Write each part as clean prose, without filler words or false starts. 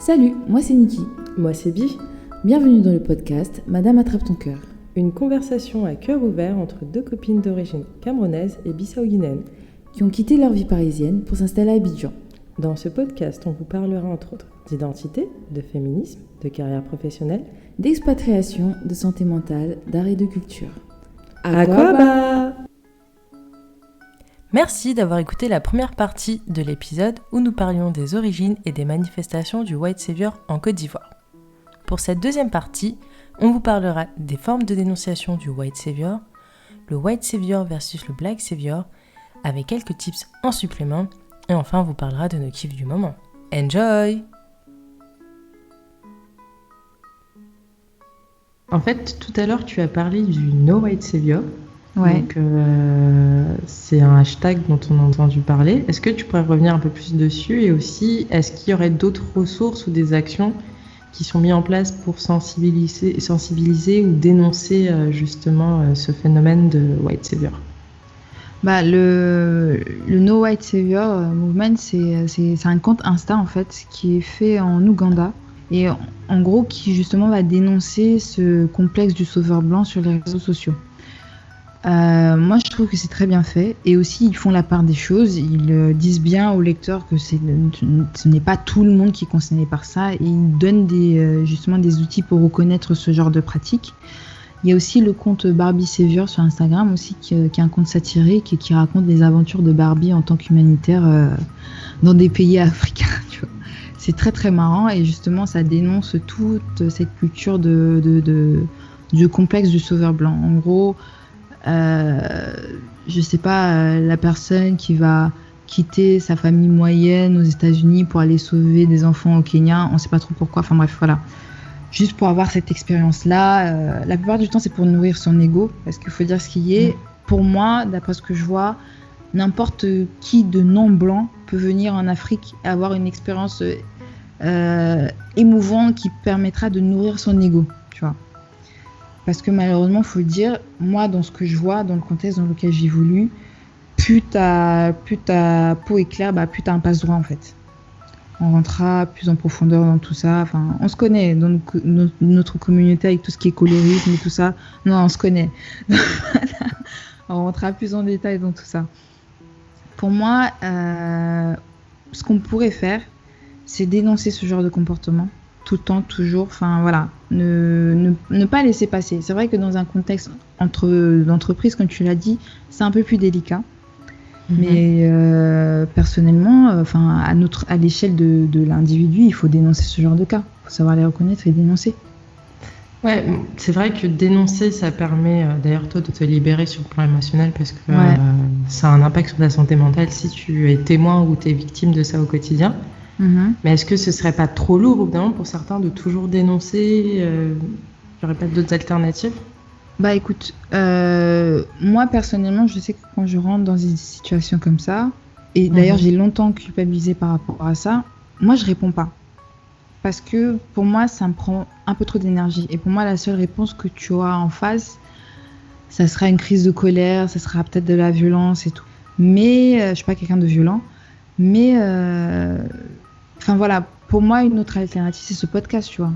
Salut, moi c'est Niki. Moi c'est Bi. Bienvenue dans le podcast Madame attrape ton cœur. Une conversation à cœur ouvert entre deux copines d'origine camerounaise et bissau-guinéenne qui ont quitté leur vie parisienne pour s'installer à Abidjan. Dans ce podcast, on vous parlera entre autres d'identité, de féminisme, de carrière professionnelle, d'expatriation, de santé mentale, d'art et de culture. Aquaba! Merci d'avoir écouté la première partie de l'épisode où nous parlions des origines et des manifestations du White Savior en Côte d'Ivoire. Pour cette deuxième partie, on vous parlera des formes de dénonciation du White Savior, le White Savior versus le Black Savior, avec quelques tips en supplément, et enfin on vous parlera de nos kiffs du moment. Enjoy! En fait, tout à l'heure, tu as parlé du No White Savior. Ouais. Donc, c'est un hashtag dont on a entendu parler. Est-ce que tu pourrais revenir un peu plus dessus? Et aussi, est-ce qu'il y aurait d'autres ressources ou des actions qui sont mises en place pour sensibiliser ou dénoncer justement ce phénomène de White Savior? Le No White Savior Movement, c'est un compte Insta en fait qui est fait en Ouganda et en gros qui justement va dénoncer ce complexe du sauveur blanc sur les réseaux sociaux. Moi je trouve que c'est très bien fait et aussi ils font la part des choses, ils disent bien aux lecteurs que ce n'est pas tout le monde qui est concerné par ça et ils donnent justement des outils pour reconnaître ce genre de pratique. Il y a aussi le compte Barbie Savior sur Instagram aussi qui est un compte satirique et qui raconte les aventures de Barbie en tant qu'humanitaire dans des pays africains. Tu vois. C'est très très marrant et justement ça dénonce toute cette culture du complexe du sauveur blanc. En gros, je sais pas, la personne qui va quitter sa famille moyenne aux États-Unis pour aller sauver des enfants au Kenya, on sait pas trop pourquoi, enfin bref, voilà. Juste pour avoir cette expérience-là, la plupart du temps c'est pour nourrir son ego, parce qu'il faut dire ce qu'il y est. Pour moi, d'après ce que je vois, n'importe qui de non blanc peut venir en Afrique et avoir une expérience émouvante qui permettra de nourrir son ego, tu vois. Parce que malheureusement, il faut le dire, moi, dans ce que je vois, dans le contexte dans lequel j'évolue, plus ta peau est claire, plus t'as un passe-droit, en fait. On rentrera plus en profondeur dans tout ça. Enfin, on se connaît dans notre communauté avec tout ce qui est colorisme et tout ça. Non, on se connaît. On rentrera plus en détail dans tout ça. Pour moi, ce qu'on pourrait faire, c'est dénoncer ce genre de comportement. Tout le temps, toujours, enfin voilà, ne pas laisser passer. C'est vrai que dans un contexte d'entreprise, comme tu l'as dit, c'est un peu plus délicat. Mais personnellement, à l'échelle de l'individu, il faut dénoncer ce genre de cas. Il faut savoir les reconnaître et dénoncer. Ouais, c'est vrai que dénoncer, ça permet d'ailleurs toi de te libérer sur le plan émotionnel parce que ça a un impact sur ta santé mentale si tu es témoin ou tu es victime de ça au quotidien. Mais est-ce que ce serait pas trop lourd, évidemment, pour certains de toujours dénoncer? Il n'y aurait pas d'autres alternatives? Écoute, moi personnellement, je sais que quand je rentre dans une situation comme ça, et d'ailleurs j'ai longtemps culpabilisé par rapport à ça, moi je réponds pas. Parce que pour moi, ça me prend un peu trop d'énergie. Et pour moi, la seule réponse que tu auras en face, ça sera une crise de colère, ça sera peut-être de la violence et tout. Mais je suis pas quelqu'un de violent. Mais voilà, pour moi, une autre alternative, c'est ce podcast, tu vois.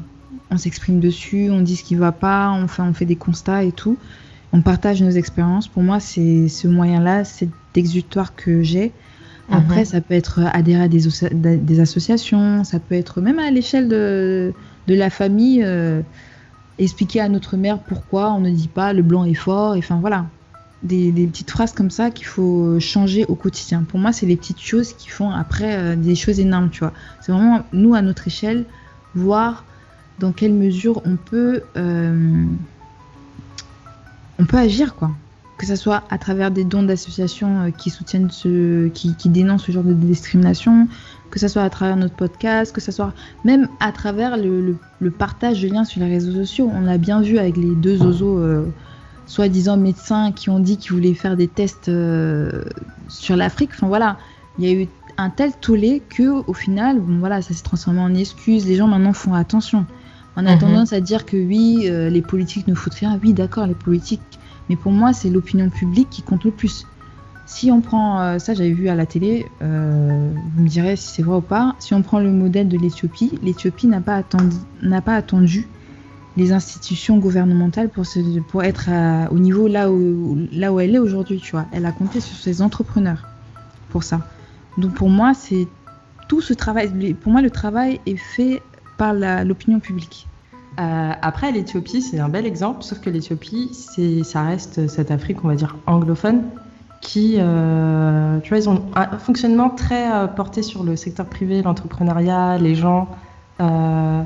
On s'exprime dessus, on dit ce qui va pas, on fait des constats et tout. On partage nos expériences. Pour moi, c'est ce moyen-là, cet exutoire que j'ai. Après, ça peut être adhérer à des associations, ça peut être même à l'échelle de la famille, expliquer à notre mère pourquoi on ne dit pas le blanc est fort. Enfin voilà, des petites phrases comme ça qu'il faut changer au quotidien. Pour moi, c'est les petites choses qui font après des choses énormes, tu vois. C'est vraiment, nous, à notre échelle, voir dans quelle mesure on peut agir, quoi. Que ce soit à travers des dons d'associations qui soutiennent qui dénoncent ce genre de discrimination, que ce soit à travers notre podcast, que ce soit même à travers le partage de liens sur les réseaux sociaux. On l'a bien vu avec les deux zozos soi-disant médecins qui ont dit qu'ils voulaient faire des tests sur l'Afrique. Enfin voilà, il y a eu un tel tollé que au final, ça s'est transformé en excuse. Les gens maintenant font attention. On a tendance à dire que oui, les politiques ne foutent rien. Oui, d'accord, les politiques. Mais pour moi, c'est l'opinion publique qui compte le plus. Si on prend, ça j'avais vu à la télé, vous me direz si c'est vrai ou pas, si on prend le modèle de l'Éthiopie, l'Éthiopie n'a pas attendu les institutions gouvernementales pour être au niveau là où elle est aujourd'hui, tu vois. Elle a compté sur ses entrepreneurs pour ça. Donc pour moi, c'est tout ce travail, pour moi le travail est fait par l'opinion publique. Après, l'Éthiopie, c'est un bel exemple, sauf que l'Éthiopie, ça reste cette Afrique, on va dire, anglophone, qui, tu vois, ils ont un fonctionnement très porté sur le secteur privé, l'entrepreneuriat, les gens, on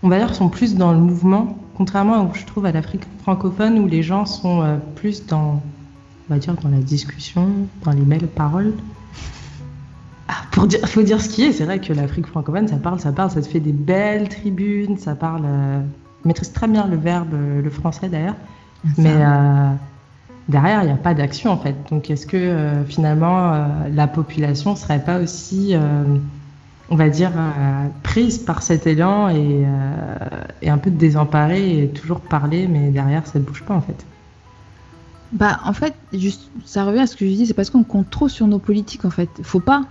va dire, sont plus dans le mouvement, contrairement, je trouve, à l'Afrique francophone, où les gens sont plus dans, on va dire, dans la discussion, dans les belles paroles. Faut dire ce qui est, c'est vrai que l'Afrique francophone, ça parle, ça te fait des belles tribunes, ça parle, maîtrise très bien le verbe, le français d'ailleurs, mais derrière, il n'y a pas d'action en fait. Donc est-ce que finalement, la population serait pas aussi, on va dire, prise par cet élan et un peu désemparée et toujours parler, mais derrière, ça ne bouge pas en fait. Bah en fait, ça revient à ce que je dis, c'est parce qu'on compte trop sur nos politiques en fait. Faut pas.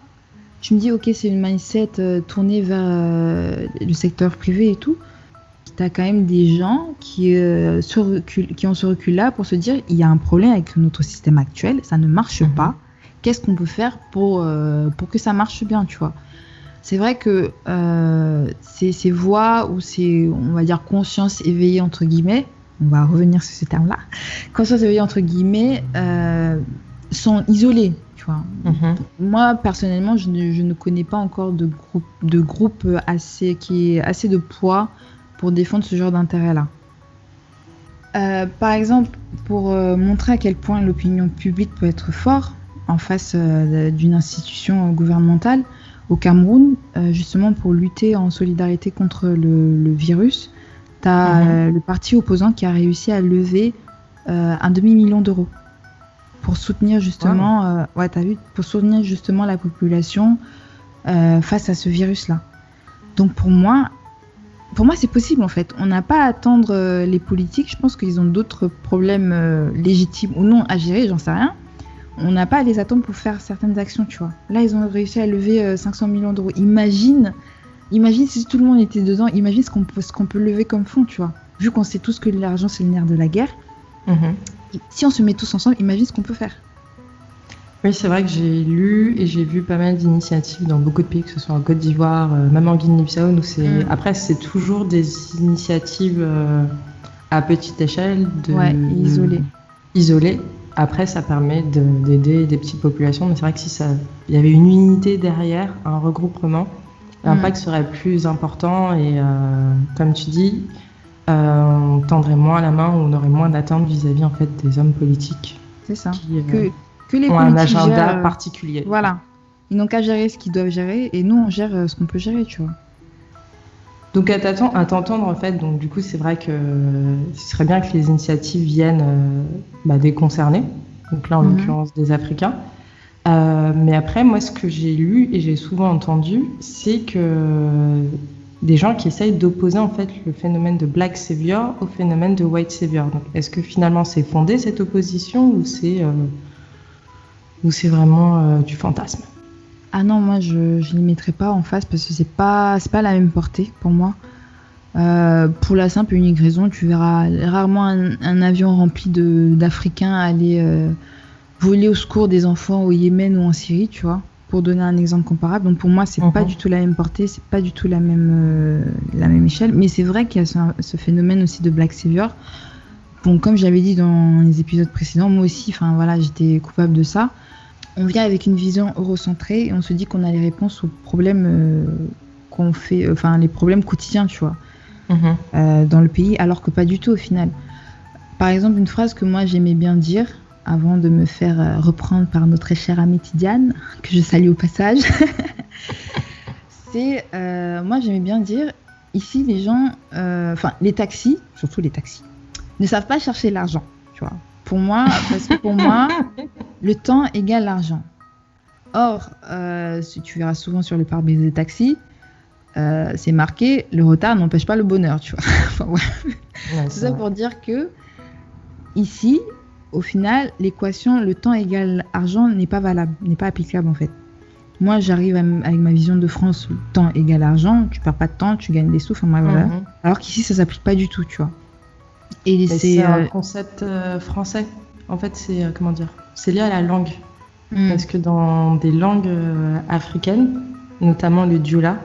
Tu me dis, ok, c'est une mindset tournée vers le secteur privé et tout. Tu as quand même des gens qui ont ce recul-là pour se dire, il y a un problème avec notre système actuel, ça ne marche pas. Qu'est-ce qu'on peut faire pour que ça marche bien, tu vois? C'est vrai que ces voix ou ces, on va dire, conscience éveillée, entre guillemets, on va revenir sur ce terme-là, conscience éveillée, entre guillemets, sont isolées. Moi, personnellement, je ne connais pas encore de groupe qui ait assez de poids pour défendre ce genre d'intérêt-là. Par exemple, pour montrer à quel point l'opinion publique peut être forte en face d'une institution gouvernementale, au Cameroun, justement pour lutter en solidarité contre le virus, tu as le parti opposant qui a réussi à lever 1,5 million d'euros. Pour soutenir justement, pour soutenir justement la population face à ce virus-là. Donc pour moi, c'est possible en fait. On n'a pas à attendre les politiques. Je pense qu'ils ont d'autres problèmes légitimes ou non à gérer, j'en sais rien. On n'a pas à les attendre pour faire certaines actions, tu vois. Là, ils ont réussi à lever 500 millions d'euros. Imagine si tout le monde était dedans. Imagine ce qu'on peut lever comme fonds, tu vois. Vu qu'on sait tous que l'argent, c'est le nerf de la guerre. Si on se met tous ensemble, imagine ce qu'on peut faire. Oui, c'est vrai que j'ai lu et j'ai vu pas mal d'initiatives dans beaucoup de pays, que ce soit en Côte d'Ivoire, même en Guinée-Bissau. Après, c'est toujours des initiatives à petite échelle, isolées. Après, ça permet d'aider des petites populations, mais c'est vrai que si il y avait une unité derrière, un regroupement, l'impact serait plus important et comme tu dis, on tendrait moins la main, on aurait moins d'attentes vis-à-vis en fait des hommes politiques. C'est ça. Que les ont un agenda particulier. Voilà. Ils n'ont qu'à gérer ce qu'ils doivent gérer et nous on gère ce qu'on peut gérer, tu vois. Donc à t'entendre en fait, donc du coup c'est vrai que ce serait bien que les initiatives viennent des concernés, donc là en l'occurrence des Africains. Mais après moi ce que j'ai lu et j'ai souvent entendu, c'est que des gens qui essayent d'opposer en fait le phénomène de Black Savior au phénomène de White Savior. Donc, est-ce que finalement c'est fondé cette opposition ou c'est vraiment du fantasme? Ah non, moi je ne les mettrais pas en face parce que c'est pas la même portée pour moi. Pour la simple et unique raison, tu verras rarement un avion rempli d'Africains aller voler au secours des enfants au Yémen ou en Syrie, tu vois. Pour donner un exemple comparable. Donc pour moi, c'est pas du tout la même portée, c'est pas du tout la même échelle. Mais c'est vrai qu'il y a ce phénomène aussi de Black Savior. Bon, comme j'avais dit dans les épisodes précédents, moi aussi, j'étais coupable de ça. On vient avec une vision eurocentrée et on se dit qu'on a les réponses aux problèmes les problèmes quotidiens, tu vois, dans le pays, alors que pas du tout au final. Par exemple, une phrase que moi j'aimais bien dire, avant de me faire reprendre par notre chère amie Tidiane, que je salue au passage, c'est, moi j'aimais bien dire, ici les gens, les taxis, surtout les taxis, ne savent pas chercher l'argent, tu vois. Parce que pour moi, le temps égale l'argent. Or, si tu verras souvent sur le pare-brise des taxis, c'est marqué, le retard n'empêche pas le bonheur, tu vois. C'est ça pour dire que, ici, au final, l'équation le temps égale argent n'est pas valable, n'est pas applicable en fait. Moi, j'arrive avec ma vision de France, le temps égale argent, tu perds pas de temps, tu gagnes des sous, enfin voilà. Alors qu'ici, ça s'applique pas du tout, tu vois. Et c'est un concept français. En fait, c'est comment dire, c'est lié à la langue. Parce que dans des langues africaines, notamment le dioula,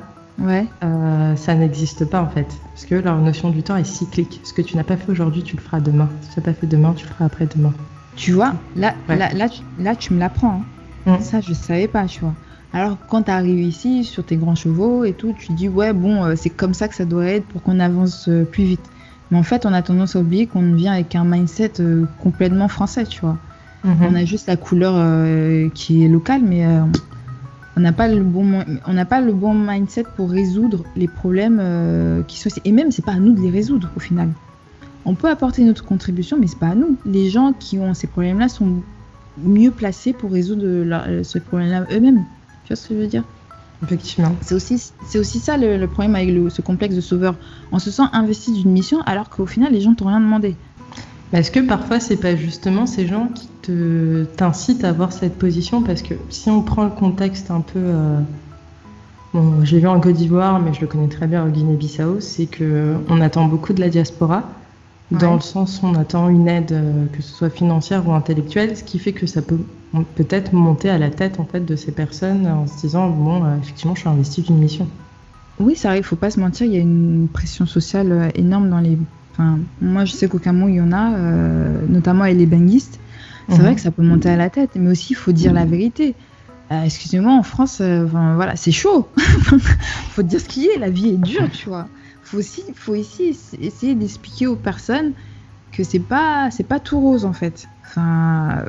ça n'existe pas en fait. Parce que leur notion du temps est cyclique. Ce que tu n'as pas fait aujourd'hui, tu le feras demain. Ce que tu n'as pas fait demain, tu le feras après-demain. Tu vois, là, tu me l'apprends. Hein. Ça, je savais pas, tu vois. Alors, quand tu arrives ici, sur tes grands chevaux et tout, tu dis, ouais, bon, c'est comme ça que ça doit être pour qu'on avance plus vite. Mais en fait, on a tendance à oublier qu'on vient avec un mindset complètement français, tu vois. On a juste la couleur qui est locale, mais on n'a pas le bon mindset pour résoudre les problèmes qui sont ici. Et même, c'est pas à nous de les résoudre, au final. On peut apporter notre contribution, mais c'est pas à nous. Les gens qui ont ces problèmes-là sont mieux placés pour résoudre ce problème-là eux-mêmes. Tu vois ce que je veux dire ? Effectivement. C'est aussi ça le problème avec ce complexe de sauveur. On se sent investi d'une mission alors qu'au final, les gens t'ont rien demandé. Mais est-ce que parfois, c'est pas justement ces gens qui t'incitent à avoir cette position ? Parce que si on prend le contexte un peu... Bon, je l'ai vu en Côte d'Ivoire, mais je le connais très bien au Guinée-Bissau, c'est qu'on attend beaucoup de la diaspora, dans le sens où on attend une aide, que ce soit financière ou intellectuelle, ce qui fait que ça peut peut-être monter à la tête en fait, de ces personnes en se disant bon, effectivement, je suis investi d'une mission. Oui, ça arrive, faut pas se mentir, il y a une pression sociale énorme dans les... Enfin, moi, je sais qu'au Cameroun, il y en a, notamment avec les benguistes. C'est vrai que ça peut monter à la tête, mais aussi, il faut dire la vérité. Excusez-moi, en France, voilà, c'est chaud. Faut dire ce qui est, la vie est dure, tu vois. Faut aussi essayer d'expliquer aux personnes que c'est pas tout rose, en fait. Enfin,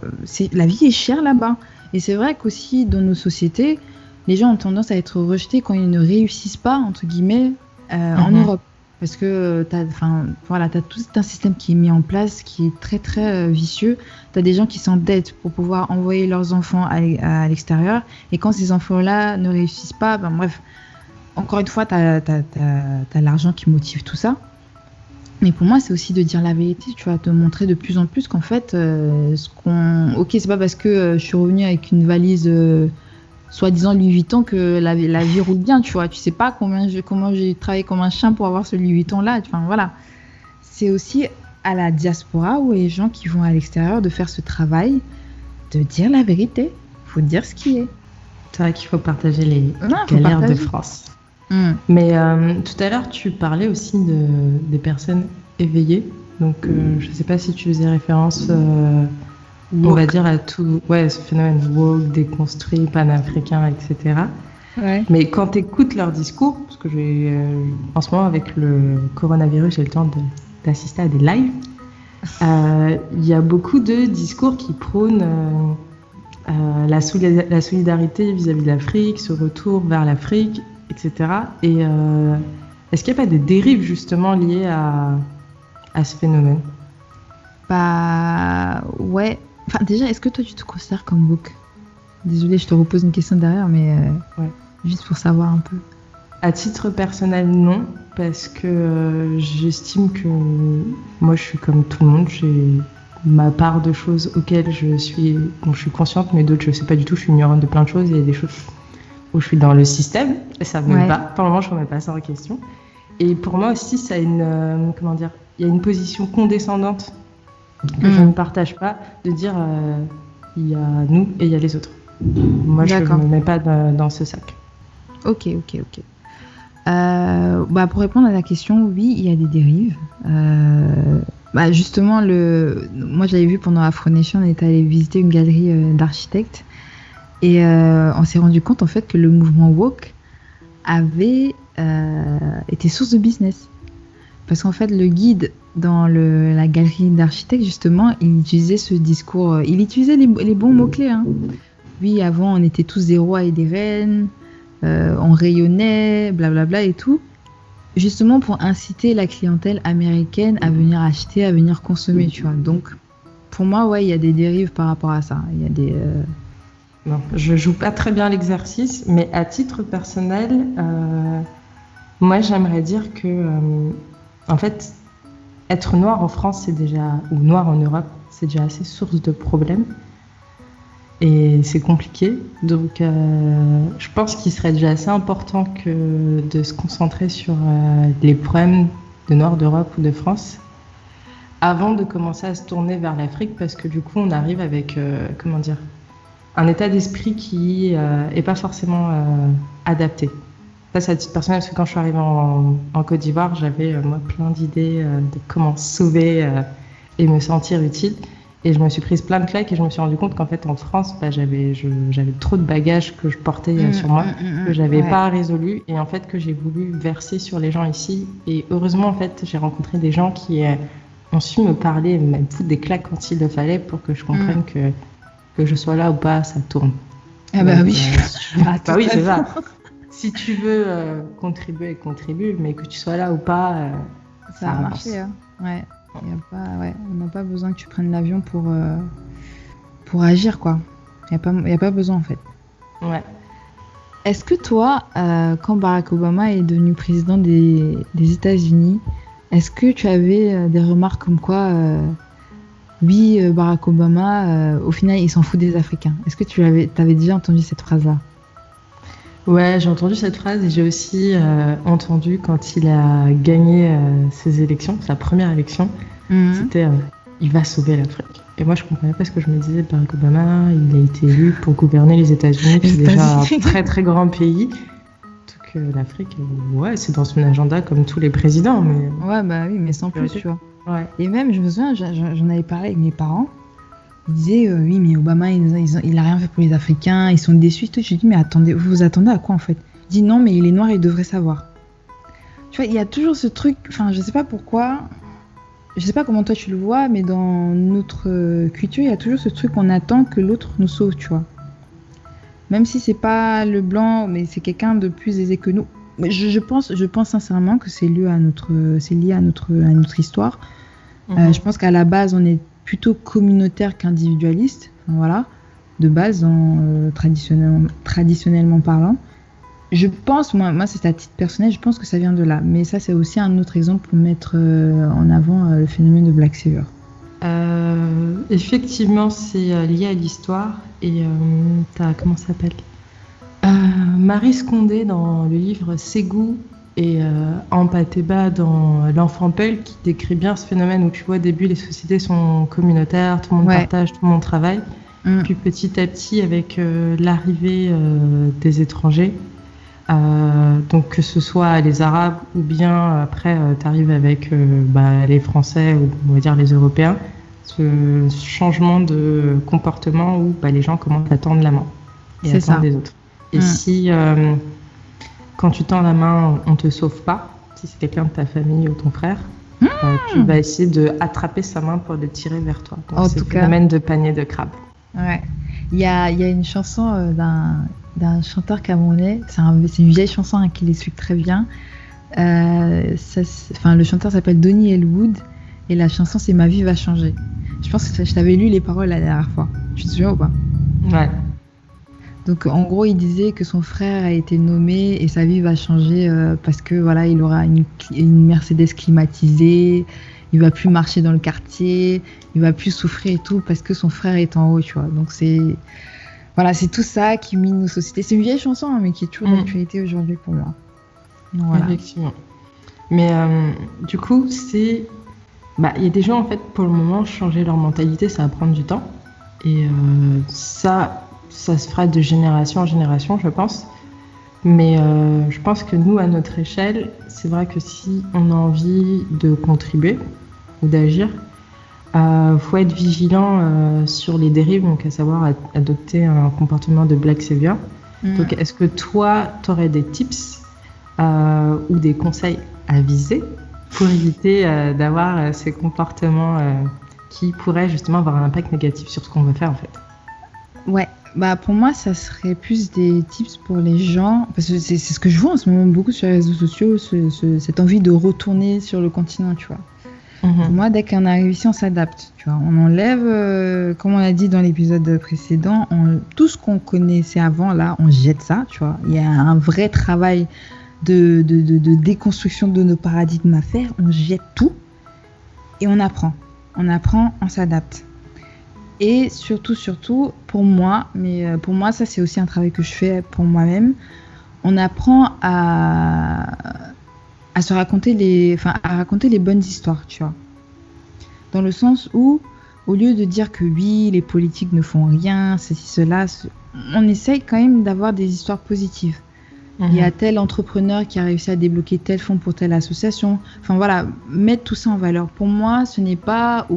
la vie est chère là-bas. Et c'est vrai qu'aussi, dans nos sociétés, les gens ont tendance à être rejetés quand ils ne réussissent pas, entre guillemets, en Europe. Parce que t'as tout un système qui est mis en place qui est très très vicieux. T'as des gens qui s'endettent pour pouvoir envoyer leurs enfants à l'extérieur. Et quand ces enfants-là ne réussissent pas, bref, encore une fois, t'as l'argent qui motive tout ça. Mais pour moi, c'est aussi de dire la vérité, tu vois, de montrer de plus en plus qu'en fait, ok, c'est pas parce que je suis revenue avec une valise... soi-disant Louis Vuitton que la vie roule bien, tu vois. Tu sais pas comment j'ai travaillé comme un chien pour avoir ce Louis Vuitton là. Enfin voilà. C'est aussi à la diaspora ou les gens qui vont à l'extérieur de faire ce travail, de dire la vérité. Faut dire ce qui est. C'est vrai qu'il faut partager les galères de France. Mais tout à l'heure, tu parlais aussi des personnes éveillées. Donc je sais pas si tu faisais référence. On va dire à tout, ce phénomène woke, déconstruit, panafricain, etc. Ouais. Mais quand tu écoutes leurs discours, parce que en ce moment avec le coronavirus, j'ai le temps d'assister à des lives, il y a beaucoup de discours qui prônent la solidarité vis-à-vis de l'Afrique, ce retour vers l'Afrique, etc. Et est-ce qu'il n'y a pas des dérives justement liées à ce phénomène ? Ouais. Enfin, déjà, est-ce que toi, tu te considères comme woke ? Désolée, je te repose une question derrière, mais juste pour savoir un peu. À titre personnel, non, parce que j'estime que moi, je suis comme tout le monde. J'ai ma part de choses auxquelles je suis consciente, mais d'autres, je ne sais pas du tout. Je suis ignorante de plein de choses. Il y a des choses où je suis dans le système, et ça ne me va. Pour le moment, je ne remets pas ça en question. Et pour moi aussi, ça a il y a une position condescendante que je ne partage pas, de dire il y a nous et il y a les autres. Moi, je ne me mets pas dans ce sac. Ok. Pour répondre à la question, oui, il y a des dérives. Justement, moi, j'avais vu pendant Afro-Nation, on est allé visiter une galerie d'architectes et on s'est rendu compte en fait que le mouvement woke avait été source de business. Parce qu'en fait, le guide dans la galerie d'architectes, justement, il utilisait ce discours, il utilisait les bons mots-clés. Hein. Oui, avant, on était tous des rois et des reines, on rayonnait, blablabla et tout, justement pour inciter la clientèle américaine à venir acheter, à venir consommer, tu vois. Donc, pour moi, il y a des dérives par rapport à ça. Il y a des... Non, je joue pas très bien l'exercice, mais à titre personnel, moi, j'aimerais dire que... en fait, être noir en France, c'est déjà, ou noir en Europe, c'est déjà assez source de problèmes. Et c'est compliqué. Donc, je pense qu'il serait déjà assez important que de se concentrer sur les problèmes de Nord d'Europe ou de France avant de commencer à se tourner vers l'Afrique, parce que du coup, on arrive avec, un état d'esprit qui est pas forcément adapté. Ça, c'est à titre personnel, parce que quand je suis arrivée en Côte d'Ivoire, j'avais moi plein d'idées de comment sauver et me sentir utile. Et je me suis prise plein de claques et je me suis rendu compte qu'en fait en France, j'avais trop de bagages que je portais sur moi, que j'avais pas résolu, et en fait que j'ai voulu verser sur les gens ici. Et heureusement, en fait, j'ai rencontré des gens qui ont su me parler, me foutre des claques quand il le fallait pour que je comprenne que je sois là ou pas, ça tourne. Ah bah oui. Bah oui, c'est ça. Si tu veux contribuer, contribue, mais que tu sois là ou pas, ça a marché. Hein. Ouais. On n'a pas besoin que tu prennes l'avion pour agir, quoi. Il n'y a pas besoin, en fait. Ouais. Est-ce que toi, quand Barack Obama est devenu président des États-Unis, est-ce que tu avais des remarques comme quoi, oui, Barack Obama, au final, il s'en fout des Africains? Est-ce que tu avais déjà entendu cette phrase-là? Ouais, j'ai entendu cette phrase et j'ai aussi entendu quand il a gagné ses élections, sa première élection, c'était il va sauver l'Afrique. Et moi, je comprenais pas ce que je me disais. Barack Obama, il a été élu pour gouverner les États-Unis, qui est déjà un très très grand pays. Donc l'Afrique, ouais, c'est dans son agenda comme tous les présidents. Mais... Ouais, bah oui, mais sans plus, tu vois. Ouais. Et même, je me souviens, j'en avais parlé avec mes parents. Ils disaient, oui, mais Obama, il a rien fait pour les Africains, ils sont déçus. Tout. Je dis, mais attendez, vous vous attendez à quoi en fait? Il dit, non, mais il est noir, il devrait savoir. Tu vois, il y a toujours ce truc, enfin, je sais pas pourquoi, je sais pas comment toi tu le vois, mais dans notre culture, il y a toujours ce truc qu'on attend que l'autre nous sauve, tu vois. Même si c'est pas le blanc, mais c'est quelqu'un de plus aisé que nous. Je pense sincèrement que c'est lié à notre histoire. Je pense qu'à la base, on est plutôt communautaire qu'individualiste, voilà, de base, traditionnellement parlant. Je pense, moi c'est à titre personnel, je pense que ça vient de là. Mais ça, c'est aussi un autre exemple pour mettre en avant le phénomène de Black Savior. Effectivement, c'est lié à l'histoire. Et comment ça s'appelle Marie Scondé dans le livre Ségou et Ampateba dans L'Enfant Peul qui décrit bien ce phénomène où tu vois au début les sociétés sont communautaires, tout le monde partage, tout le monde travaille. Puis petit à petit avec l'arrivée des étrangers, donc que ce soit les Arabes ou bien après t'arrives avec les Français ou on va dire les Européens, ce changement de comportement où les gens commencent à tendre la main et à tendre les autres. Et si quand tu tends la main, on te sauve pas, si c'est quelqu'un de ta famille ou ton frère, tu vas essayer de attraper sa main pour le tirer vers toi. Donc c'est le phénomène de panier de crabe. Ouais. Il y a une chanson d'un chanteur camerounais, c'est une vieille chanson qui l'explique très bien. Le chanteur s'appelle Donny Elwood et la chanson c'est Ma vie va changer. Je pense que je t'avais lu les paroles la dernière fois. Tu te souviens ou pas? Ouais. Donc en gros, il disait que son frère a été nommé et sa vie va changer parce que voilà, il aura une Mercedes climatisée, il va plus marcher dans le quartier, il va plus souffrir et tout parce que son frère est en haut, tu vois. Donc c'est tout ça qui mine nos sociétés. C'est une vieille chanson mais qui est toujours d'actualité aujourd'hui pour moi. Voilà. Effectivement. Mais du coup, il y a des gens en fait pour le moment changer leur mentalité, ça va prendre du temps et ça se fera de génération en génération, je pense. Mais je pense que nous, à notre échelle, c'est vrai que si on a envie de contribuer ou d'agir, faut être vigilant sur les dérives, donc à savoir adopter un comportement de Black Savior. Donc, est-ce que toi, tu aurais des tips ou des conseils à viser pour éviter d'avoir ces comportements qui pourraient justement avoir un impact négatif sur ce qu'on veut faire en fait? Ouais. Pour moi, ça serait plus des tips pour les gens, parce que c'est ce que je vois en ce moment beaucoup sur les réseaux sociaux, cette envie de retourner sur le continent, tu vois. Pour moi, dès qu'on arrive ici, on s'adapte, tu vois. On enlève, comme on a dit dans l'épisode précédent, tout ce qu'on connaissait avant, là, on jette ça, tu vois. Il y a un vrai travail de déconstruction de nos paradigmes à faire, on jette tout. et on apprend, on s'adapte. Et surtout, pour moi, ça c'est aussi un travail que je fais pour moi-même, on apprend à raconter les bonnes histoires, tu vois. Dans le sens où, au lieu de dire que oui, les politiques ne font rien, ceci, cela, on essaye quand même d'avoir des histoires positives. Il y a tel entrepreneur qui a réussi à débloquer tel fonds pour telle association. Enfin voilà, mettre tout ça en valeur. Pour moi, ce n'est pas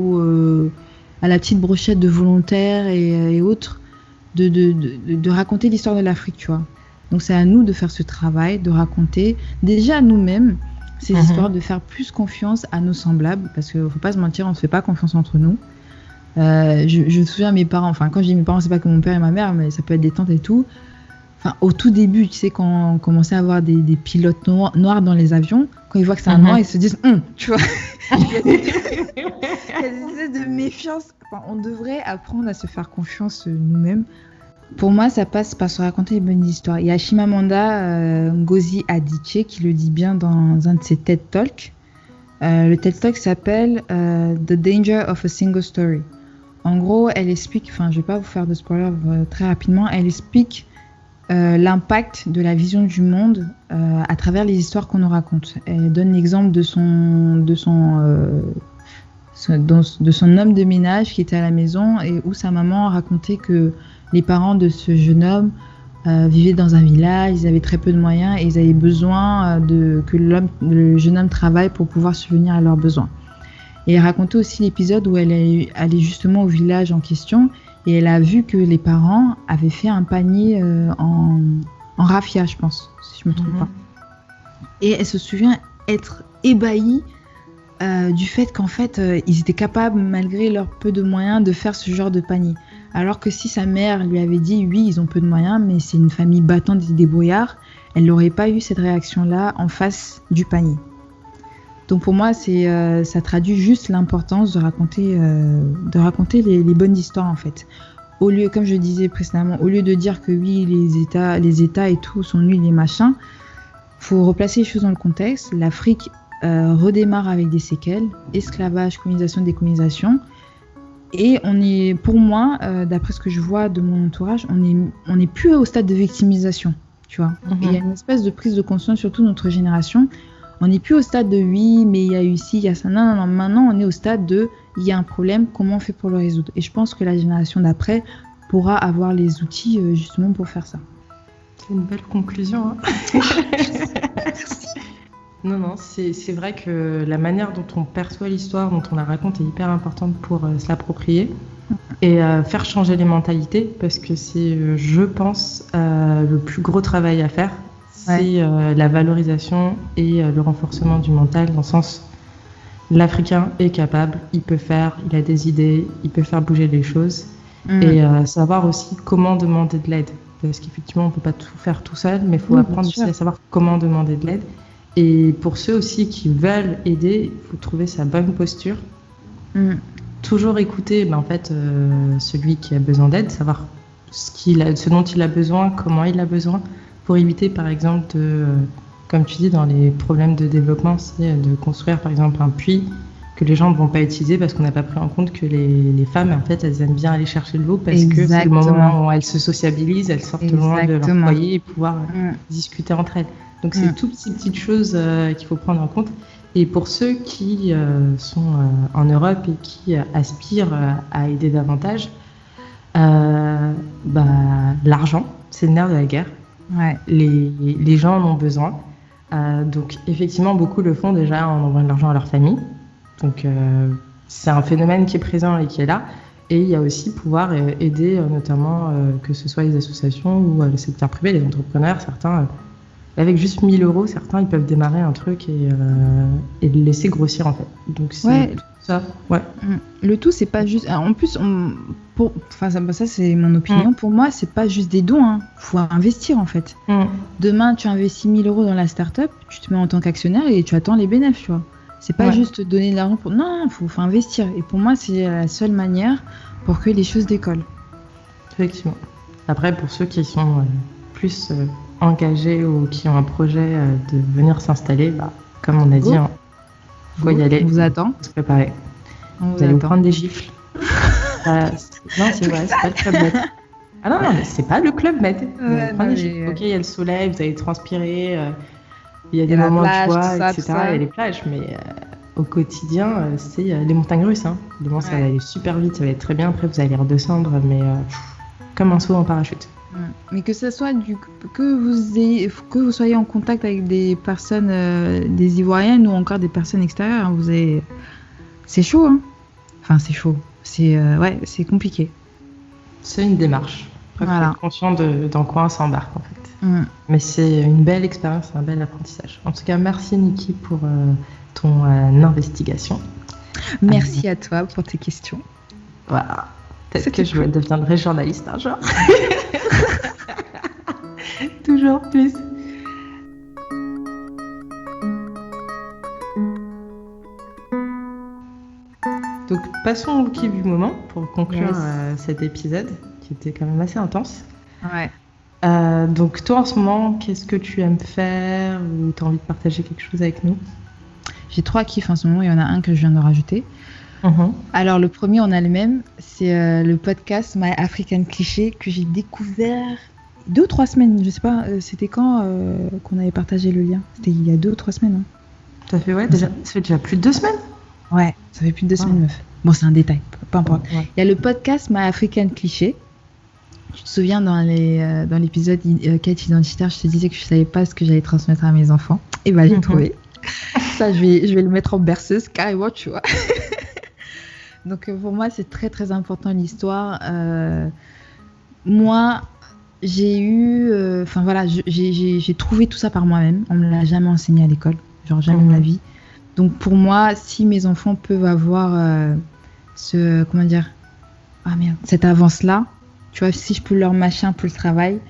à la petite brochette de volontaires et autres de raconter l'histoire de l'Afrique, tu vois. Donc c'est à nous de faire ce travail, de raconter déjà à nous-mêmes ces histoires, de faire plus confiance à nos semblables, parce qu'il ne faut pas se mentir, on ne se fait pas confiance entre nous. Je me souviens mes parents, enfin quand je dis mes parents, c'est pas que mon père et ma mère, mais ça peut être des tantes et tout. Enfin, au tout début, tu sais, quand on commençait à avoir des pilotes noirs dans les avions, quand ils voient que c'est un noir, ils se disent tu vois. Il y a des espèces de méfiance. Enfin, on devrait apprendre à se faire confiance nous-mêmes. Pour moi, ça passe par se raconter les bonnes histoires. Il y a Chimamanda Ngozi Adichie qui le dit bien dans un de ses TED Talks. Le TED Talk s'appelle The Danger of a Single Story. En gros, elle explique, enfin, je vais pas vous faire de spoiler très rapidement, elle explique l'impact de la vision du monde à travers les histoires qu'on nous raconte. Elle donne l'exemple de son homme de ménage qui était à la maison et où sa maman racontait que les parents de ce jeune homme vivaient dans un village, ils avaient très peu de moyens et ils avaient besoin que le jeune homme travaille pour pouvoir subvenir à leurs besoins. Et elle racontait aussi l'épisode où elle allait justement au village en question et elle a vu que les parents avaient fait un panier en raffia, je pense, si je me trompe pas. Et elle se souvient être ébahie du fait qu'en fait, ils étaient capables, malgré leur peu de moyens, de faire ce genre de panier. Alors que si sa mère lui avait dit, oui, ils ont peu de moyens, mais c'est une famille battante et débrouillards, elle n'aurait pas eu cette réaction-là en face du panier. Donc pour moi, ça traduit juste l'importance de raconter les bonnes histoires en fait. Au lieu, comme je disais précédemment, au lieu de dire que oui, les États et tout sont nuls et machin, faut replacer les choses dans le contexte. L'Afrique redémarre avec des séquelles, esclavage, colonisation, décolonisation. Et pour moi, d'après ce que je vois de mon entourage, on n'est plus au stade de victimisation, tu vois. Et il y a une espèce de prise de conscience, surtout notre génération. On n'est plus au stade de oui, mais il y a eu ci, il y a ça. Non. Maintenant, on est au stade de il y a un problème, comment on fait pour le résoudre? Et je pense que la génération d'après pourra avoir les outils justement pour faire ça. C'est une belle conclusion. Hein. Merci. Non, c'est vrai que la manière dont on perçoit l'histoire, dont on la raconte est hyper importante pour se l'approprier et faire changer les mentalités parce que c'est, je pense, le plus gros travail à faire. C'est la valorisation et le renforcement du mental dans le sens l'Africain est capable, il peut faire, il a des idées, il peut faire bouger les choses et savoir aussi comment demander de l'aide parce qu'effectivement on ne peut pas tout faire tout seul mais il faut apprendre aussi à savoir comment demander de l'aide et pour ceux aussi qui veulent aider, il faut trouver sa bonne posture, toujours écouter en fait, celui qui a besoin d'aide, savoir ce dont il a besoin, comment il a besoin pour éviter par exemple comme tu dis dans les problèmes de développement, c'est de construire par exemple un puits que les gens ne vont pas utiliser parce qu'on n'a pas pris en compte que les femmes en fait elles aiment bien aller chercher de l'eau parce que c'est le moment où elles se sociabilisent, elles sortent loin de leur foyer et pouvoir discuter entre elles. Donc c'est toutes ces petites choses qu'il faut prendre en compte. Et pour ceux qui sont en Europe et qui aspirent à aider davantage, l'argent, c'est le nerf de la guerre. Ouais. Les gens en ont besoin. Donc effectivement, beaucoup le font déjà en envoyant de l'argent à leur famille. Donc c'est un phénomène qui est présent et qui est là. Et il y a aussi pouvoir aider notamment que ce soit les associations ou le secteur privé, les entrepreneurs, certains... Avec juste 1 000 €, certains ils peuvent démarrer un truc et le laisser grossir en fait. Donc c'est ça. Ouais. Le tout c'est pas juste. Alors, en plus, ça c'est mon opinion. Pour moi, c'est pas juste des dons. Faut investir en fait. Demain, tu investis 1 000 € dans la start-up, tu te mets en tant qu'actionnaire et tu attends les bénéfices. Tu vois. C'est pas juste donner de l'argent pour. Non, faut investir. Et pour moi, c'est la seule manière pour que les choses décollent. Effectivement. Après, pour ceux qui sont plus engagés ou qui ont un projet de venir s'installer, comme on a dit, faut y aller. On vous attend. Se préparer. Vous allez vous prendre des gifles. Non, c'est vrai, c'est pas le Club Med. Ah non, mais c'est pas le Club Med. Vous allez prendre des gifles. Ok, il y a le soleil, vous allez transpirer, il y a des moments de joie, etc. Il y a les plages, mais au quotidien, c'est les montagnes russes. Hein. Demain, ça va aller super vite, ça va être très bien. Après, vous allez redescendre, mais comme un saut en parachute. Mais que ce soit que vous soyez en contact avec des personnes, des Ivoiriennes ou encore des personnes extérieures, hein, c'est chaud. Hein. Enfin, c'est chaud. C'est compliqué. C'est une démarche. Après, faut être conscient dans quoi on s'embarque en fait. Mais c'est une belle expérience, un bel apprentissage. En tout cas, merci Niki pour ton investigation. Merci à toi pour tes questions. Voilà. Peut-être que je deviendrai journaliste un jour. Toujours plus. Donc passons au kiff du moment pour conclure cet épisode qui était quand même assez intense. Ouais. Donc toi en ce moment, qu'est-ce que tu aimes faire ou tu as envie de partager quelque chose avec nous? J'ai 3 kiffs en ce moment, il y en a un que je viens de rajouter. Alors le premier, on a le même, c'est le podcast My African Cliché que j'ai découvert 2 ou 3 semaines, je sais pas, c'était quand qu'on avait partagé le lien? C'était il y a 2 ou 3 semaines. Hein. Ça fait ça fait déjà plus de 2 semaines? Ouais, ça fait plus de 2 semaines, meuf. Bon, c'est un détail, peu importe. Ouais. Il y a le podcast My African Cliché. Tu te souviens dans l'épisode quête identitaire, je te disais que je savais pas ce que j'allais transmettre à mes enfants. Et bah j'ai trouvé. Ça, je vais le mettre en berceuse carrément, tu vois. Donc pour moi, c'est très très important l'histoire. Moi, j'ai trouvé tout ça par moi-même. On me l'a jamais enseigné à l'école, genre jamais de ma vie. Donc pour moi, si mes enfants peuvent avoir cette avance-là, tu vois, si je peux leur mâcher un peu le travail,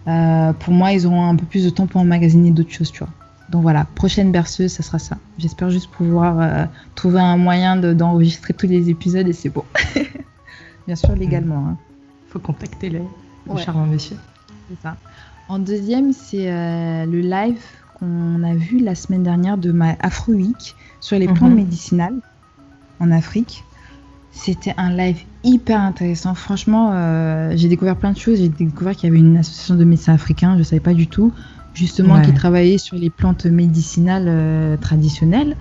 pour moi, ils auront un peu plus de temps pour emmagasiner d'autres choses, tu vois. Donc voilà, prochaine berceuse, ça sera ça. J'espère juste pouvoir trouver un moyen d'enregistrer tous les épisodes et c'est bon. Bien sûr, légalement. Hein. Faut contacter le charmant monsieur. C'est ça. En deuxième, c'est le live qu'on a vu la semaine dernière de ma Afro Week sur les plantes médicinales en Afrique. C'était un live hyper intéressant. Franchement, j'ai découvert plein de choses. J'ai découvert qu'il y avait une association de médecins africains, je ne savais pas du tout. Justement, qui travaillait sur les plantes médicinales traditionnelles.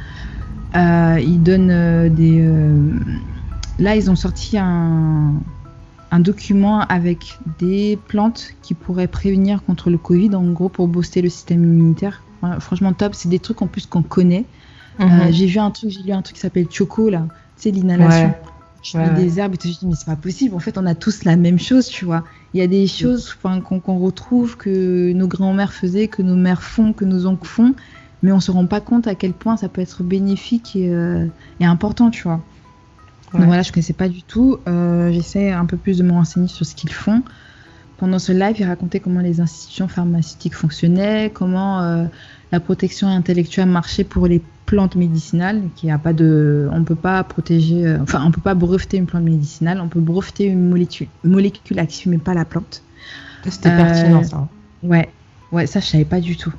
Ils donnent Là, ils ont sorti un document avec des plantes qui pourraient prévenir contre le Covid, en gros, pour booster le système immunitaire. Franchement, top. C'est des trucs en plus qu'on connaît. J'ai lu un truc qui s'appelle Choco, là. Tu sais, l'inhalation. Des herbes, et tout. Je me dis, mais c'est pas possible. En fait, on a tous la même chose, tu vois. Il y a des choses qu'on retrouve, que nos grands-mères faisaient, que nos mères font, que nos oncles font, mais on se rend pas compte à quel point ça peut être bénéfique et important, tu vois. Donc voilà, je connaissais pas du tout. J'essaie un peu plus de me renseigner sur ce qu'ils font. Pendant ce live, ils racontaient comment les institutions pharmaceutiques fonctionnaient, comment la protection intellectuelle marchait pour les plantes médicinales, on peut pas protéger, on peut pas breveter une plante médicinale, on peut breveter une molécule active, mais pas la plante. C'était pertinent, ça. Ouais, ça je savais pas du tout.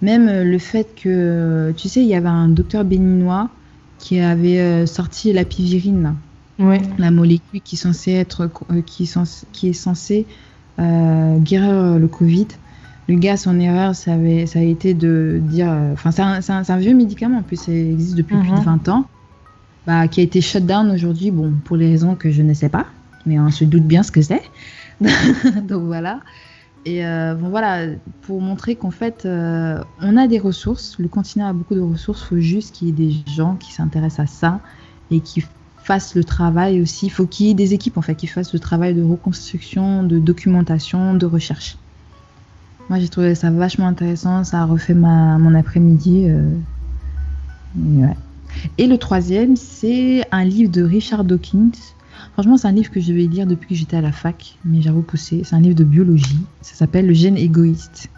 Même le fait que, tu sais, il y avait un docteur béninois qui avait sorti l'apivirine, là. Ouais. La molécule qui est censée guérir le Covid. Le gars, son erreur, ça a été de dire... c'est un vieux médicament, en plus, ça existe depuis plus de 20 ans, qui a été shut down aujourd'hui, pour les raisons que je ne sais pas, mais on se doute bien ce que c'est. Donc voilà. Et voilà, pour montrer qu'en fait, on a des ressources, le continent a beaucoup de ressources, il faut juste qu'il y ait des gens qui s'intéressent à ça et qui fassent le travail aussi. Il faut qu'il y ait des équipes, en fait, qui fassent le travail de reconstruction, de documentation, de recherche. Moi, j'ai trouvé ça vachement intéressant. Ça a refait mon après-midi. Et le troisième, c'est un livre de Richard Dawkins. Franchement, c'est un livre que je vais lire depuis que j'étais à la fac, mais j'ai repoussé. C'est un livre de biologie. Ça s'appelle Le gène égoïste.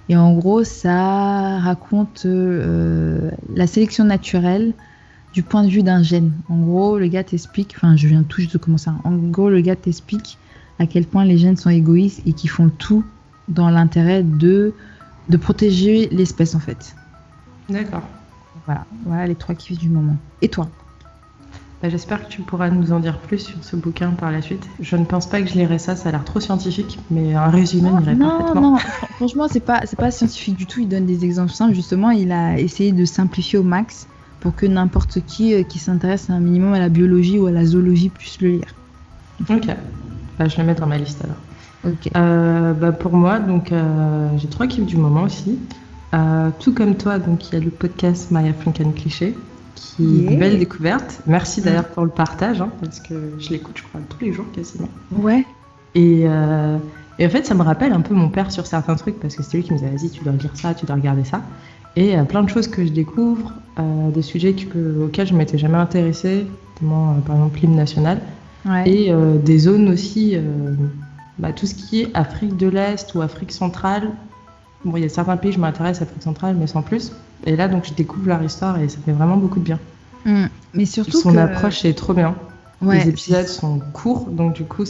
Et en gros, ça raconte la sélection naturelle du point de vue d'un gène. En gros, le gars t'explique... je viens tout juste de commencer. En gros, le gars t'explique à quel point les gènes sont égoïstes et qu'ils font tout dans l'intérêt de protéger l'espèce, en fait. D'accord. Voilà les 3 kiffs du moment. Et toi? J'espère que tu pourras nous en dire plus sur ce bouquin par la suite. Je ne pense pas que je lirai ça, ça a l'air trop scientifique, mais un résumé m'irait parfaitement. Non, franchement, c'est pas scientifique du tout. Il donne des exemples simples. Justement, il a essayé de simplifier au max pour que n'importe qui s'intéresse un minimum à la biologie ou à la zoologie puisse le lire. Ok, je le mets dans ma liste alors. Ok. Pour moi, donc, j'ai 3 kiffs du moment aussi. Tout comme toi, donc il y a le podcast My African Cliché, qui est une belle découverte. Merci d'ailleurs pour le partage, parce que je l'écoute, je crois, tous les jours quasiment. Ouais. Et en fait, ça me rappelle un peu mon père sur certains trucs, parce que c'est lui qui me disait, vas-y, tu dois lire ça, tu dois regarder ça. Et plein de choses que je découvre, des sujets auxquels je ne m'étais jamais intéressée, notamment par exemple l'hymne national, et des zones aussi, tout ce qui est Afrique de l'Est ou Afrique centrale. Bon, il y a certains pays, je m'intéresse à Afrique centrale, mais sans plus. Et là, donc, je découvre leur histoire et ça fait vraiment beaucoup de bien. Mais surtout son approche est trop bien. Ouais, les épisodes sont courts, donc du coup,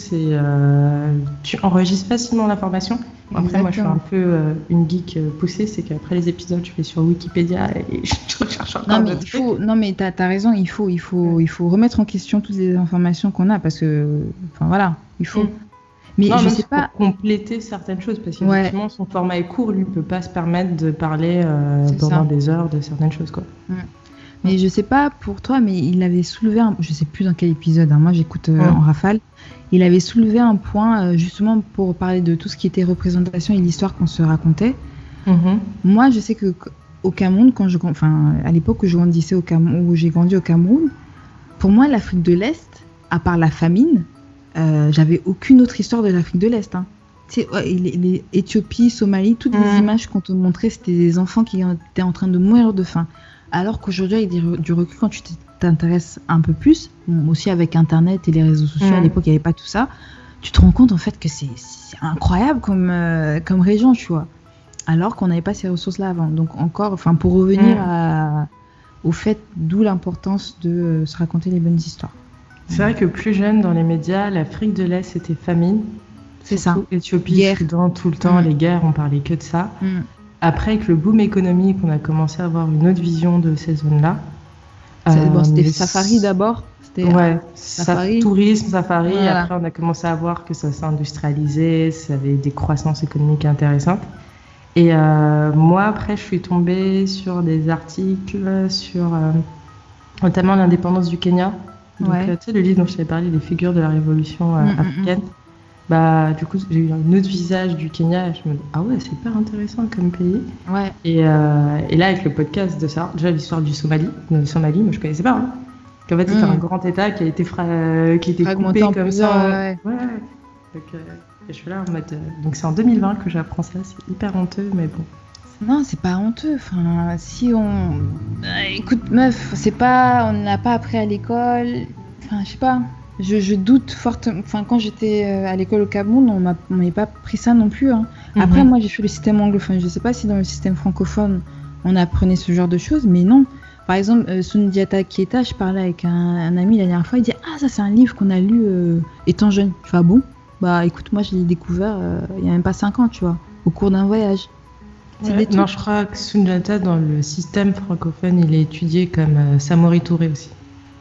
tu enregistres facilement l'information. Après, moi, je suis un peu une geek poussée, c'est qu'après les épisodes, je vais sur Wikipédia et je recherche encore d'autres trucs. Non, mais t'as raison, il faut remettre en question toutes les informations qu'on a, parce que, il faut. Mais je sais pas. Pour compléter certaines choses, parce qu'effectivement, son format est court, lui, peut pas se permettre de parler pendant des heures de certaines choses, quoi. Mais je sais pas pour toi, mais il avait soulevé je sais plus dans quel épisode, moi j'écoute en rafale, il avait soulevé un point justement pour parler de tout ce qui était représentation et l'histoire qu'on se racontait. Moi, je sais que au Cameroun, à l'époque où je grandissais au Cameroun, où j'ai grandi au Cameroun, pour moi, l'Afrique de l'Est, à part la famine, j'avais aucune autre histoire de l'Afrique de l'Est. Tu sais, les Éthiopie, Somalie, toutes les images qu'on te montrait, c'était des enfants qui étaient en train de mourir de faim. Alors qu'aujourd'hui, avec du recul, quand tu t'intéresses un peu plus, aussi avec Internet et les réseaux sociaux, à l'époque, il n'y avait pas tout ça, tu te rends compte en fait que c'est incroyable comme région, tu vois. Alors qu'on n'avait pas ces ressources-là avant. Donc pour revenir au fait, d'où l'importance de se raconter les bonnes histoires. C'est vrai que plus jeune, dans les médias, l'Afrique de l'Est, c'était famine. C'est ça. Éthiopie, Soudan, tout le temps, les guerres, on parlait que de ça. Après, avec le boom économique, on a commencé à avoir une autre vision de ces zones-là. C'était safari d'abord. Safari. Tourisme, safari. Voilà. Après, on a commencé à voir que ça s'industrialisait, ça avait des croissances économiques intéressantes. Et moi, après, je suis tombée sur des articles sur notamment l'indépendance du Kenya. Donc, tu sais, le livre dont je t'avais parlé, les figures de la révolution africaine. Du coup, j'ai eu un autre visage du Kenya et je me dis, ah ouais, c'est hyper intéressant comme pays. Ouais. Et là, avec le podcast de ça, déjà l'histoire du Somalie, moi je connaissais pas. En fait, c'était un grand État qui a été coupé comme ça. Donc, je suis là en mode. Donc, c'est en 2020 que j'apprends ça, c'est hyper honteux, mais bon. Non, c'est pas honteux. Enfin, si on. Écoute, meuf, on n'a pas appris à l'école. Enfin, je sais pas. Je doute fortement. Enfin, quand j'étais à l'école au Cameroun, on m'avait pas pris ça non plus. Après, moi, j'ai fait le système anglophone. Je sais pas si dans le système francophone, on apprenait ce genre de choses, mais non. Par exemple, Sundiata Keita, je parlais avec un ami la dernière fois, il dit « Ah, ça, c'est un livre qu'on a lu étant jeune. » Je fais « Ah bon ? Bah, écoute, moi, je l'ai découvert il y a même pas 5 ans, tu vois, au cours d'un voyage. » Non, je crois que Sundiata, dans le système francophone, il est étudié comme Samori Touré aussi.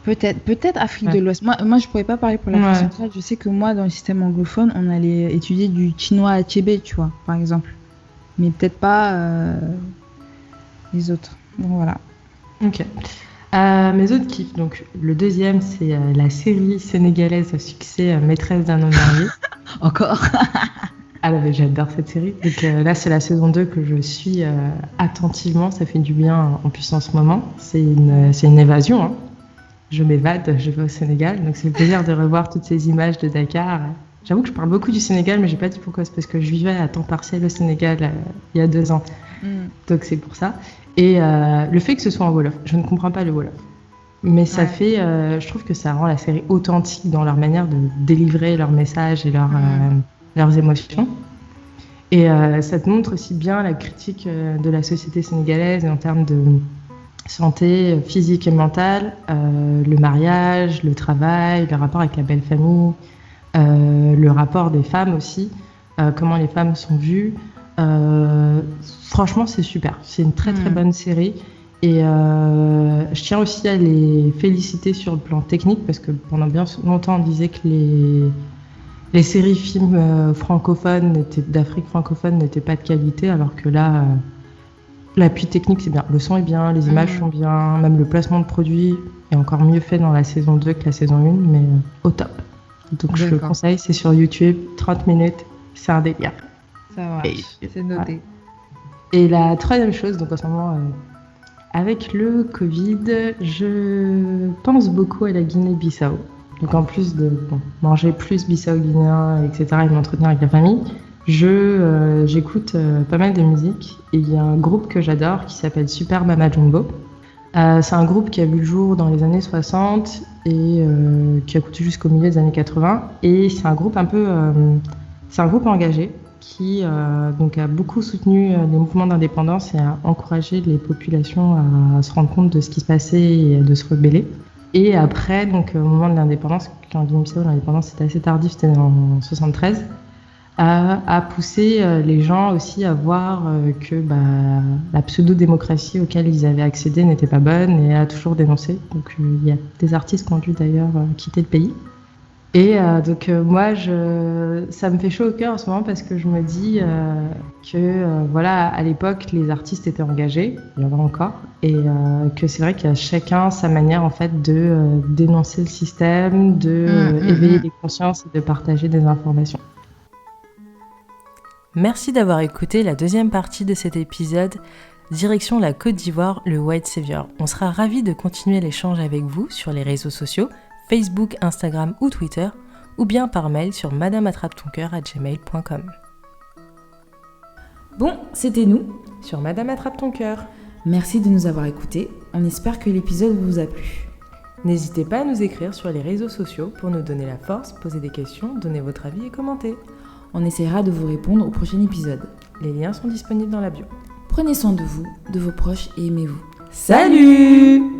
Peut-être Afrique de l'Ouest. Moi, je pourrais pas parler pour l'Afrique centrale. Je sais que moi, dans le système anglophone, on allait étudier du chinois à Tchébé, tu vois, par exemple. Mais peut-être pas les autres. Donc voilà. Ok. Mes autres kiffs. Donc, le deuxième, c'est la série sénégalaise à succès Maîtresse d'un homme marié. Encore. Ah mais j'adore cette série. Donc là, c'est la saison 2 que je suis attentivement. Ça fait du bien en plus en ce moment. C'est une évasion. Je m'évade, je vais au Sénégal. Donc c'est le plaisir de revoir toutes ces images de Dakar. J'avoue que je parle beaucoup du Sénégal, mais j'ai pas dit pourquoi. C'est parce que je vivais à temps partiel au Sénégal il y a 2 ans. Donc c'est pour ça. Et le fait que ce soit en Wolof, je ne comprends pas le Wolof. Mais ça fait, je trouve que ça rend la série authentique dans leur manière de délivrer leurs messages et leurs émotions. Et ça te montre aussi bien la critique de la société sénégalaise en termes de santé physique et mentale, le mariage, le travail, le rapport avec la belle famille, le rapport des femmes aussi, comment les femmes sont vues. Franchement, c'est super. C'est une très très bonne série. Et je tiens aussi à les féliciter sur le plan technique parce que pendant bien longtemps on disait que les séries films francophones d'Afrique francophone n'étaient pas de qualité, alors que là, l'appui technique c'est bien, le son est bien, les images sont bien, même le placement de produits est encore mieux fait dans la saison 2 que la saison 1, mais au top. Donc je le conseille, c'est sur YouTube, 30 minutes, c'est un délire. Ça marche, c'est noté. Et la troisième chose, donc en ce moment, avec le Covid, je pense beaucoup à la Guinée-Bissau. Donc en plus de manger plus bissau-guinéen, etc., et m'entretenir avec la famille, j'écoute pas mal de musique. Et il y a un groupe que j'adore qui s'appelle Super Mama Jumbo. C'est un groupe qui a vu le jour dans les années 60 et qui a coûté jusqu'au milieu des années 80. Et c'est un groupe c'est un groupe engagé qui donc a beaucoup soutenu les mouvements d'indépendance et a encouragé les populations à se rendre compte de ce qui se passait et de se rebeller. Et après, donc au moment de l'indépendance, quand Guinée-Bissau, l'indépendance c'était assez tardif, c'était en 73, a poussé les gens aussi à voir que la pseudo-démocratie auquel ils avaient accédé n'était pas bonne et a toujours dénoncé. Donc il y a des artistes qui ont dû d'ailleurs quitter le pays. Et donc moi, ça me fait chaud au cœur en ce moment parce que je me dis que voilà, à l'époque, les artistes étaient engagés, il y en a encore, et que c'est vrai qu'il y a chacun sa manière en fait de dénoncer le système, de éveiller les consciences et de partager des informations. Merci d'avoir écouté la deuxième partie de cet épisode. Direction la Côte d'Ivoire, le White Savior. On sera ravis de continuer l'échange avec vous sur les réseaux sociaux, Facebook, Instagram ou Twitter, ou bien par mail sur madameattrape-ton-cœur@gmail.com. Bon, c'était nous Sur Madame Attrape ton cœur. Merci de nous avoir écoutés. On espère que l'épisode vous a plu. N'hésitez pas à nous écrire sur les réseaux sociaux pour nous donner la force, poser des questions, donner votre avis et commenter. On essaiera de vous répondre au prochain épisode. Les liens sont disponibles dans la bio. Prenez soin de vous, de vos proches et aimez-vous. Salut!